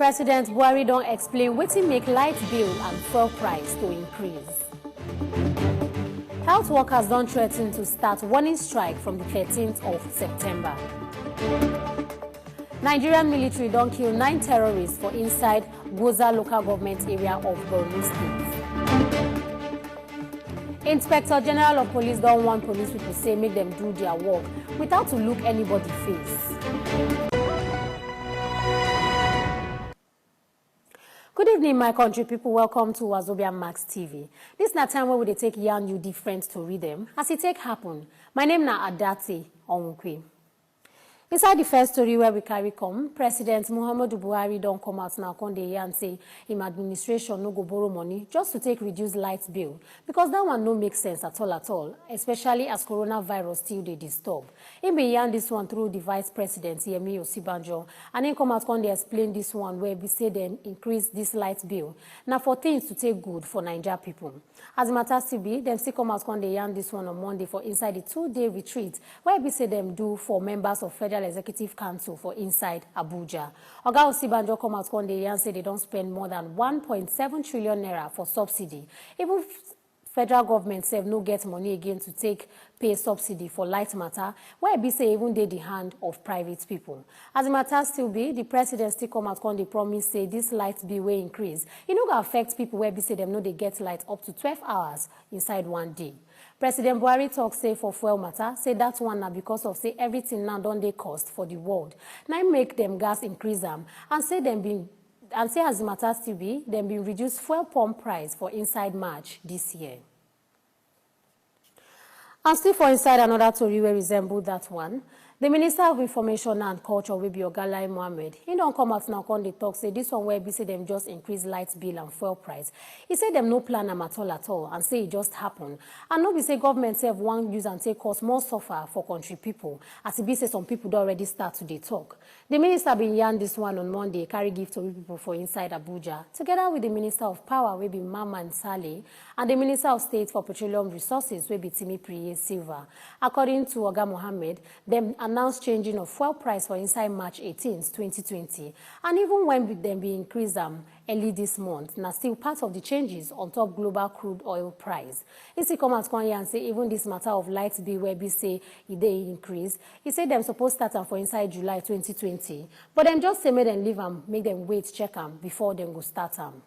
President Buhari don't explain wetin make light bill and fuel price to increase. Health workers don't threaten to start warning strike from the 13th of September. Nigerian military don't kill 9 terrorists for inside Goza local government area of Borno State. Inspector General of Police don't want police people say make them do their work without to look anybody face. Good evening, my country people. Welcome to Wazobia Max TV. This is the time where we take yarn you different to read them as it take happen. My name na Adati Onwukwe. Inside the first story where we carry come, President Muhammadu Buhari don't come out now on the year and say him administration no go borrow money just to take reduce light bill because that one no make sense at all, especially as coronavirus still they disturb. He be yarn this one through the Vice President Yemi Osibanjo and then come out on they explain this one where we say then increase this light bill now for things to take good for Nigeria people. As it matters to be, them still come out on the yarn this one on Monday for inside the 2-day retreat where we say them do for members of Federal Executive Council for inside Abuja. Oga Osibanjo come out on the year and say they don't spend more than 1.7 trillion naira for subsidy. Even federal government say no get money again to take pay subsidy for light matter, where be say even they the hand of private people. As the matter still be, the president still come out on the promise say this light bill will increase. It no go affect people where be say them know they get light up to 12 hours inside one day. President Buhari talk say for fuel matter, say that one now because of say everything now don't they cost for the world. Now make them gas increase them and say them being and say as the matter still be, them being reduce fuel pump price for inside March this year. And still for inside another story where resemble that one, the Minister of Information and Culture will be Ogalai Mohammed. He don't come out now on the talk say this one where be say them just increase light bill and fuel price. He said them no plan them at all and say it just happen. And no be say government have one use and take cost more suffer for country people. As it be say some people already start to dey talk. The minister been yarn this one on Monday, carry gift to people for inside Abuja, together with the Minister of Power will be Mamman Saleh and the Minister of State for Petroleum Resources will be Timi Priye Silva. According to Oga Mohammed, them announced changing of fuel price for inside March 18, 2020. And even when them be increased early this month, now still part of the changes on top global crude oil price. If he come out and say even this matter of light bill where be say they increase, he said them supposed start for inside July 2020. But them just say make them leave them, make them wait, check them before them go start them.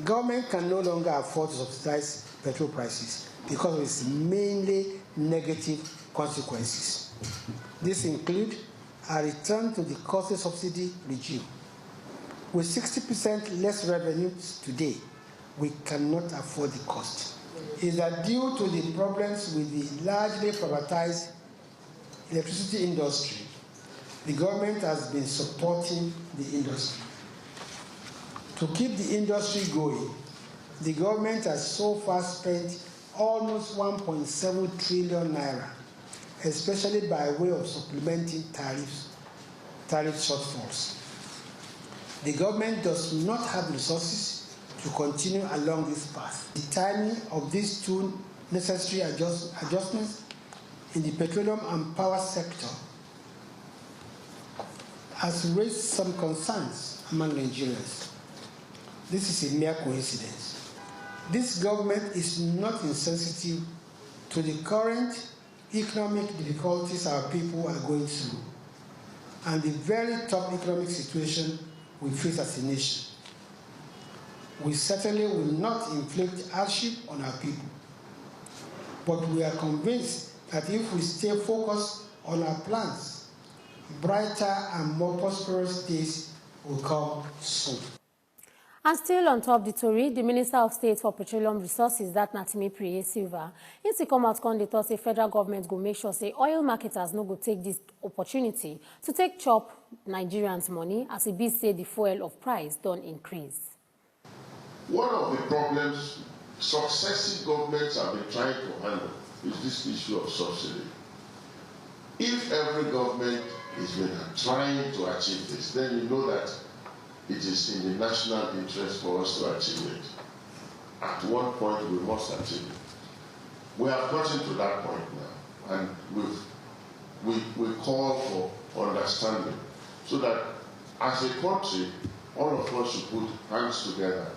Government can no longer afford to subsidize petrol prices because of its mainly negative consequences. This includes a return to the cost subsidy regime. With 60% less revenues today, we cannot afford the cost. Is that due to the problems with the largely privatized electricity industry, the government has been supporting the industry. To keep the industry going, the government has so far spent almost 1.7 trillion naira, especially by way of supplementing tariff shortfalls. The government does not have resources to continue along this path. The timing of these two necessary adjustments in the petroleum and power sector has raised some concerns among Nigerians. This is a mere coincidence. This government is not insensitive to the current economic difficulties our people are going through and the very tough economic situation we face as a nation. We certainly will not inflict hardship on our people, but we are convinced that if we stay focused on our plans, brighter and more prosperous days will come soon. And still on top of the story, the Minister of State for Petroleum Resources, that Timi Priye Silva, is to come out on the thought say federal government go make sure say oil marketers no go take this opportunity to take chop Nigerians' money as it be say the fuel of price don't increase. One of the problems successive governments have been trying to handle is this issue of subsidy. If every government is trying to achieve this, then you know that it is in the national interest for us to achieve it. At one point, we must achieve it. We have gotten to that point now, and we call for understanding so that as a country all of us should put hands together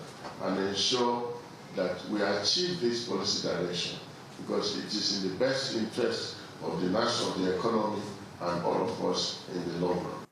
and ensure that we achieve this policy direction, because it is in the best interest of the nation, of the economy, and all of us in the long run.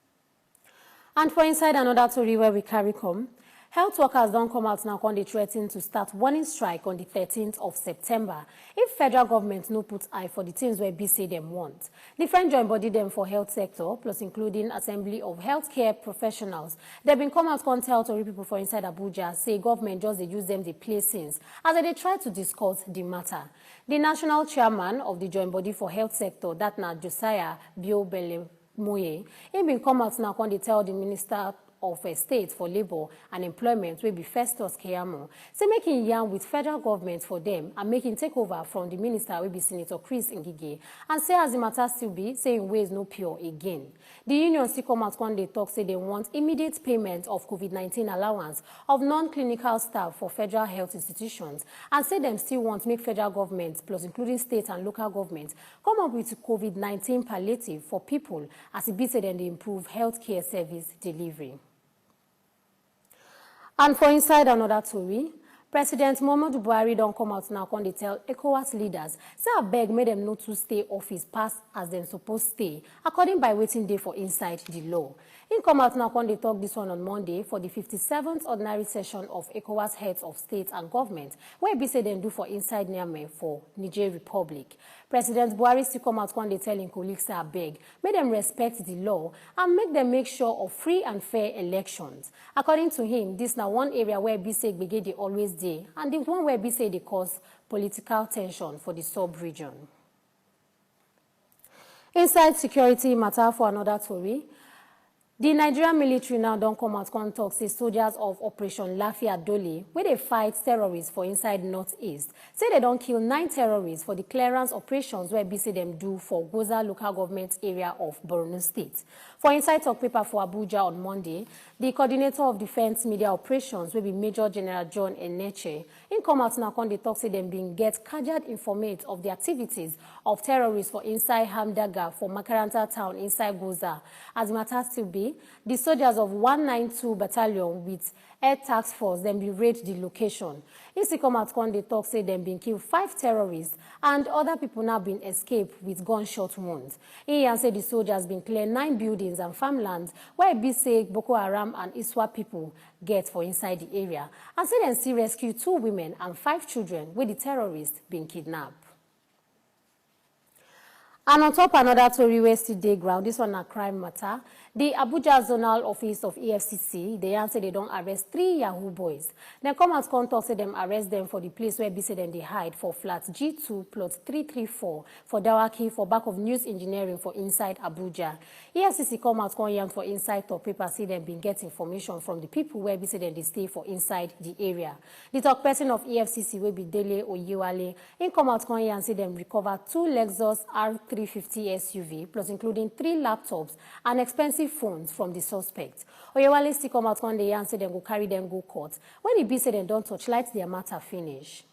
And for inside another story where we carry come, health workers don't come out now when they threaten to start warning strike on the 13th of September if federal government no put eye for the things where say them want. Different joint body them for health sector, plus including assembly of healthcare professionals. They've been come out con tell Tory people for inside Abuja, say government just they use them the placings as they try to discuss the matter. The national chairman of the joint body for health sector, that na Josiah Biobele Moye, he been come out now when they tell the Minister of State for Labor and Employment will be Festus Keyamo, say making yarn with federal government for them and making takeover from the minister will be Senator Chris Ngige, and say as the matter still be, saying ways no pure again. The union still come out when they talk, say they want immediate payment of COVID-19 allowance of non-clinical staff for federal health institutions, and say them still want make federal government, plus including state and local government, come up with COVID-19 palliative for people as it be said and they improve healthcare service delivery. And for inside another story, President Muhammadu Buhari don't come out now when they tell ECOWAS leaders, say I beg make them not to stay office pass as them supposed stay, according by waiting day for inside the law. He come out now when they talk this one on Monday for the 57th ordinary session of ECOWAS heads of state and government, where be say them do for inside Niamey for Niger Republic. President Buhari still come out when they tell him colleagues say I beg, make them respect the law and make them make sure of free and fair elections. According to him, this now one area where be say they always day, and the one where be say they cause political tension for the sub-region. Inside security matter for another story, the Nigerian military now don't come out and talk, say soldiers of Operation Lafia Dole, where they fight terrorists for inside Northeast, say they don't kill 9 terrorists for the clearance operations where BC them do for Goza local government area of Borno State. For inside talk paper for Abuja on Monday, the coordinator of defense media operations will be Major General John Eneche. In come out now when they talk, say them being get casual informate of the activities of terrorists for inside Hamdaga for Makaranta town inside Goza. As matters still be, the soldiers of 192 battalion with air task force then be raid the location. If come out when they talk, say them been killed 5 terrorists and other people now been escaped with gunshot wounds. He and say the soldiers been clear 9 buildings and farmlands where be say Boko Haram and Iswa people get for inside the area. And say them still rescue 2 women and 5 children where the terrorists been kidnapped. And on top another story where still dey ground, this one a crime matter. The Abuja Zonal Office of EFCC, they answer they don't arrest 3 Yahoo boys. Then come and contact say them arrest them for the place where be say them they hide for flat G2 plot 334 for Dawaki for back of news engineering for inside Abuja. EFCC come out con for inside top paper say them been get information from the people where be say them they stay for inside the area. The talk person of EFCC will be Dele Oyewale. In come out con say them recover 2 Lexus R350 SUV plus including 3 laptops and expensive phones from the suspect. Oyewale still come out one day and say them go carry them go court. When it be said them don't touchlight their matter finish.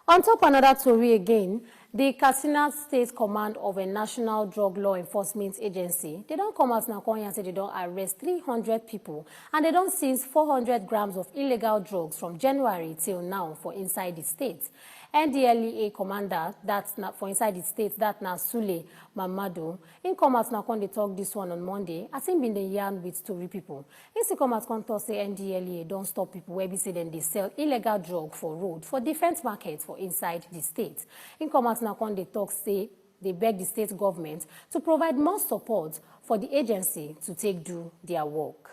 On top another story again, the Katsina State Command of a National Drug Law Enforcement Agency, they don't come out now and say they don't arrest 300 people and they don't seize 400 grams of illegal drugs from January till now for inside the state. NDLEA commander, that's not for inside the state, that na Sule Muhammadu. In come out now when they talk this one on Monday, I think been the yarn with story people. In see come out when talk say NDLEA don't stop people where be say then they sell illegal drug for road, for different markets for inside the state. In come out now when they talk say they beg the state government to provide more support for the agency to take do their work.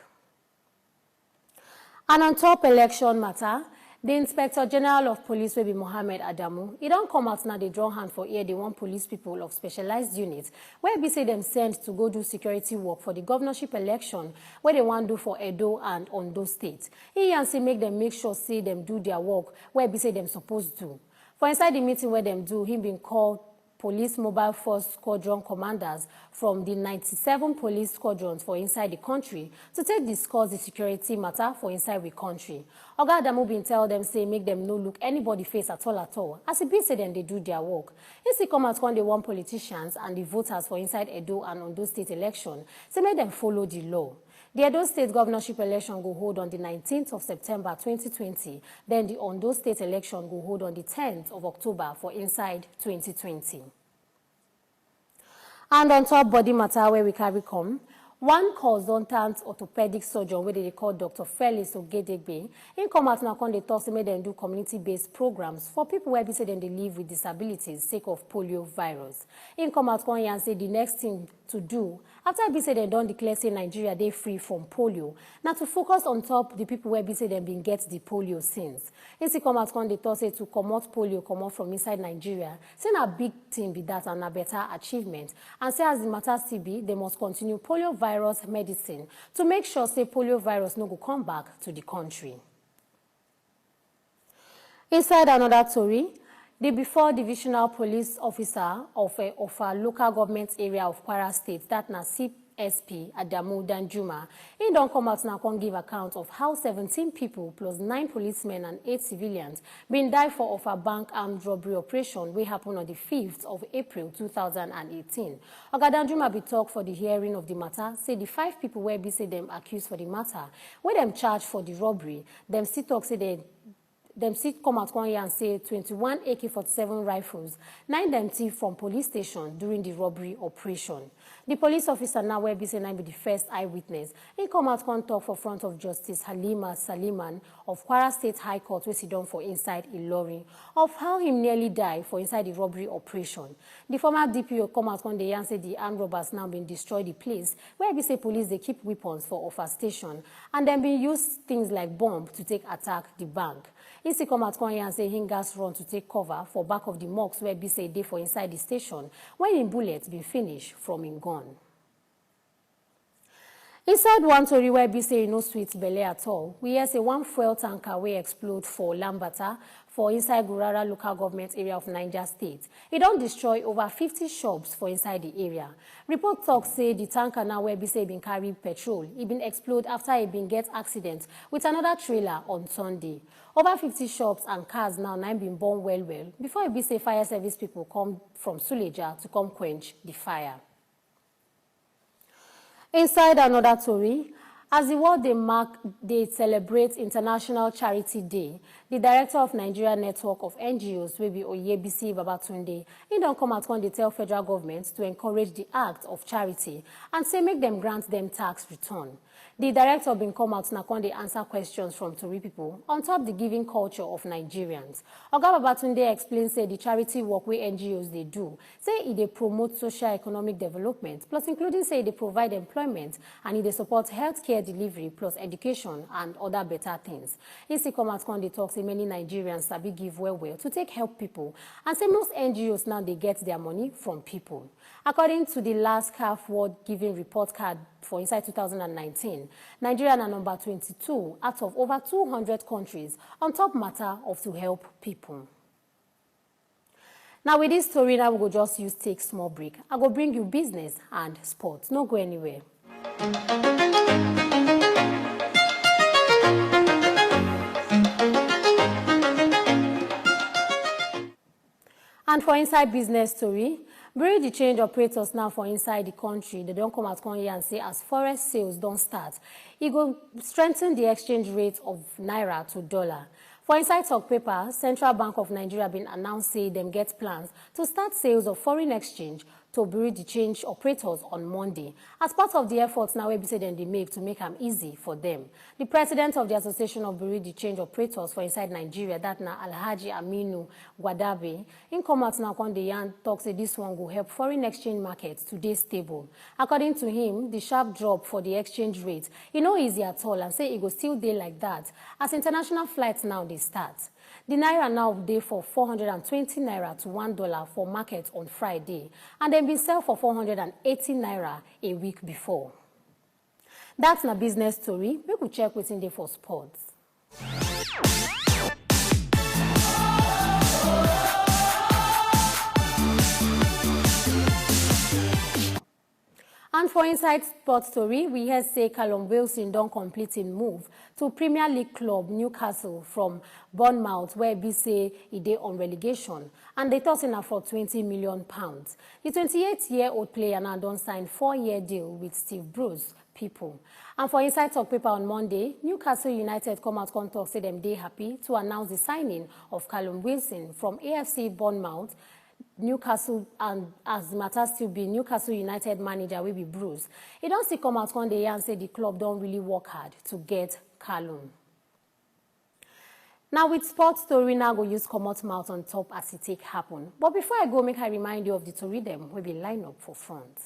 And on top election matter, the Inspector General of Police will be Mohammed Adamu. He don't come out now, they draw hand for here, they want police people of specialized units, where be say them sent to go do security work for the governorship election, where they want to do for Edo and Ondo states. He and say make them make sure say them do their work, where be say them supposed to. For inside the meeting where them do, him being called Police Mobile Force Squadron Commanders from the 97 police squadrons for inside the country to take discuss the security matter for inside the country. Oga Adamu bin tell them say make them no look anybody face at all, as it be say them they do their work. He still come out when they want politicians and the voters for inside Edo and Ondo state election, say make them follow the law. The Edo State governorship election will hold on the 19th of September 2020. Then the Ondo State election will hold on the 10th of October for inside 2020. And on top body matter where we carry come, one consultant orthopedic surgeon where they call Dr. Felix Ogedegbe, in come out now come they talk say make them do community-based programs for people where they say them they live with disabilities sake of polio virus. In come out come and say the next thing to do after be say they don't declare say Nigeria they free from polio. Now to focus on top the people where be say them been get the polio since. In see come out come they talk say to come out polio come out from inside Nigeria. Say a big thing be that and a better achievement. And say as the matter still be, they must continue polio virus medicine to make sure say polio virus no go come back to the country. Inside another story, the before divisional police officer of a local government area of Kwara State, that na CSP Adamu Danjuma, he don't come out now and give account of how 17 people plus 9 policemen and 8 civilians been died for of a bank armed robbery operation wey happened on the 5th of April 2018. Oga Danjuma be talk for the hearing of the matter, say the 5 people where be say them accused for the matter, where them charged for the robbery, them still talk say them sit come out one year and say 21 AK-47 rifles, 9 them thief from police station during the robbery operation. The police officer now where be say be the first eyewitness. He come out and talk for front of Justice Halima Saliman of Kwara State High Court, which he done for inside Ilorin, of how he nearly died for inside the robbery operation. The former DPO come out one day and say the armed robbers now been destroy the place where be say police they keep weapons for offer station and then be use things like bomb to take attack the bank. He still come out and say he gas run to take cover for back of the mosque where be say they for inside the station when in bullets been finished from in gun. Inside one story where be say no sweet belly at all, we hear say one fuel tanker will explode for Lambata for inside Gurara local government area of Niger State. It don't destroy over 50 shops for inside the area. Report talks say the tanker now where be say been carry petrol. It been explode after it been get accident with another trailer on Sunday. Over 50 shops and cars now been burned well before it be say fire service people come from Suleja to come quench the fire. Inside another story, as the world they celebrate International Charity Day, the director of Nigeria Network of NGOs, will be Oyebisi Babatunde, he don't come out when they tell federal government to encourage the act of charity and say make them grant them tax return. The director been come out now when they answer questions from Tory people on top the giving culture of Nigerians. Oga Babatunde explains say the charity work where NGOs they do, say they promote socio-economic development, plus including say they provide employment and they support healthcare delivery plus education and other better things. He see come out when they talk say many Nigerians sabi give well to take help people and say most NGOs now they get their money from people. According to the last CAF World Giving Report Card for inside 2019, Nigeria is number 22 out of over 200 countries on top matter of to help people. Now with this story, now we go just use take small break. I go bring you business and sports. No go anywhere. And for inside business story, bury the change operators now for inside the country. They don't come out here and say as forex sales don't start, it will strengthen the exchange rate of naira to dollar. For inside talk paper, Central Bank of Nigeria been announced say them get plans to start sales of foreign exchange to bury the change operators on Monday as part of the efforts now we say they make to make them easy for them. The president of the Association of Bureau de Change Operators for inside Nigeria, that na Alhaji Aminu Gwadabe, in come out now when the yarn talks say this one will help foreign exchange markets to stay stable. According to him, the sharp drop for the exchange rate, no easy at all and say it will still day like that as international flights now they start. The naira now day for 420 naira to $1 for market on Friday, and then been sell for 480 naira a week before. That's na business story. We could check what's in there for sports. And for Inside Sports Story, we hear say Callum Wilson don't complete him move to Premier League club Newcastle from Bournemouth, where he say he dey on relegation, and they toss him for £20 million. The 28-year-old player now don't sign 4-year deal with Steve Bruce people. And for Inside Talk Paper on Monday, Newcastle United come out and talk say them they happy to announce the signing of Callum Wilson from AFC Bournemouth. Newcastle, and as the matter still be, Newcastle United manager will be Bruce. He don't see come out one day and say the club don't really work hard to get Callum. Now with Sports Story, now go use come out mouth on top as it take happen. But before I go, make I remind you of the story them will be line up for front.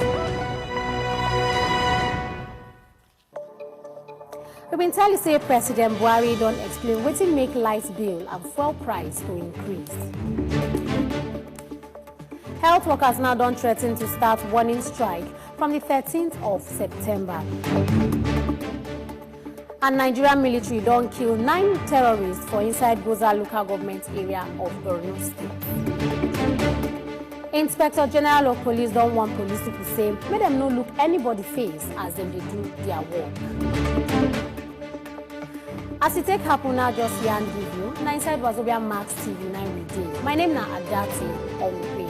We've been telling say President Buhari don't explain wetin make light bill and fuel price to increase. Health workers now don't threaten to start warning strike from the 13th of September. And Nigerian military don't kill 9 terrorists for inside Goza local government area of Borno State. Inspector General of Police don't want police to say, make them no look anybody face as them they do their work. As it take happen now, just here and give you. Inside Wazobia Max TV 9 with day. My name is Adati.